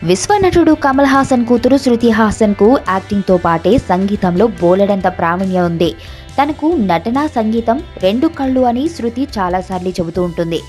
విశ్వనటుడు కమల్ హాసన్ కూతురు శృతి హాసన్ కు యాక్టింగ్ తో పాటే సంగీతంలో బోలెడంత ప్రావీణ్యం ఉంది. తనకు నటన, సంగీతం రెండు కళ్ళు అని శృతి చాలాసార్లు చెబుతూ ఉంటుంది.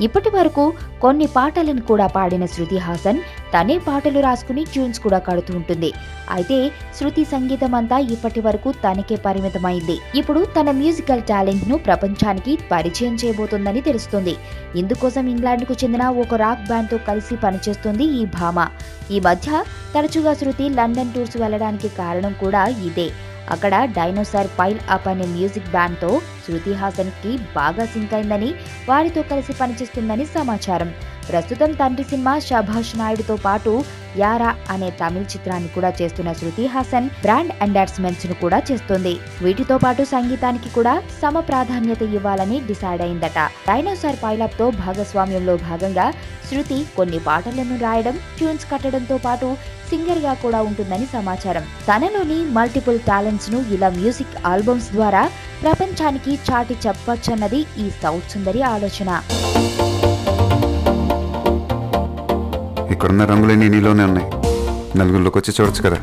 ఇప్పటి వరకు కొన్ని పాటలను కూడా పాడిన శృతి హాసన్ తనే పాటలు రాసుకుని ట్యూన్స్ కూడా కడుతూ ఉంటుంది. అయితే శృతి సంగీతం అంతా ఇప్పటి వరకు తనకే పరిమితమైంది. ఇప్పుడు తన మ్యూజికల్ టాలెంట్ ను ప్రపంచానికి పరిచయం చేయబోతోందని తెలుస్తుంది. ఇందుకోసం ఇంగ్లాండ్ కు చెందిన ఒక రాక్ బ్యాండ్ తో కలిసి పనిచేస్తుంది ఈ భామ. ఈ మధ్య తరచుగా శృతి లండన్ టూర్స్ వెళ్లడానికి కారణం కూడా ఇదే. అక్కడ డైనోసార్ పైల్ అప్ అనే మ్యూజిక్ బ్యాండ్ తో శృతి హాసన్ కి బాగా సింక్ అయిందని, వారితో కలిసి పనిచేస్తుందని సమాచారం. ప్రస్తుతం తండ్రి సినిమా శభాష్ నాయుడుతో పాటు యారా అనే తమిళ చిత్రాన్ని కూడా చేస్తున్న శృతి హాసన్ బ్రాండ్ ఎండార్స్మెంట్స్ ను కూడా చేస్తుంది. వీటితో పాటు సంగీతానికి కూడా సమ ప్రాధాన్యత ఇవ్వాలని డిసైడ్ అయిందట. డైనోసార్ పైలప్ తో భాగస్వామ్యంలో భాగంగా శృతి కొన్ని పాటలను రాయడం, ట్యూన్స్ కట్టడంతో పాటు సింగర్ గా కూడా ఉంటుందని సమాచారం. తనలోని మల్టిపుల్ టాలెంట్స్ ను ఇలా మ్యూజిక్ ఆల్బమ్స్ ద్వారా ప్రపంచానికి చాటి చెప్పొచ్చన్నది ఈ సౌత్ సుందరి ఆలోచన. ఇక్కడున్న రంగులన్నీ నీలోనే ఉన్నాయి. నలుగురిలోకి వచ్చి చూడొచ్చు కదా.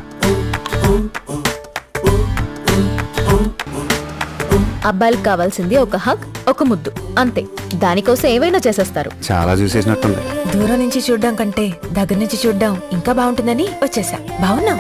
అబ్బాయిలకు కావాల్సింది ఒక హక్, ఒక ముద్దు, అంతే. దానికోసం ఏవైనా చేసేస్తారు. చాలా చూసేసినట్టుంది. దూరం నుంచి చూడడం కంటే దగ్గర నుంచి చూడడం ఇంకా బాగుంటుందని వచ్చేసా. బాగున్నా?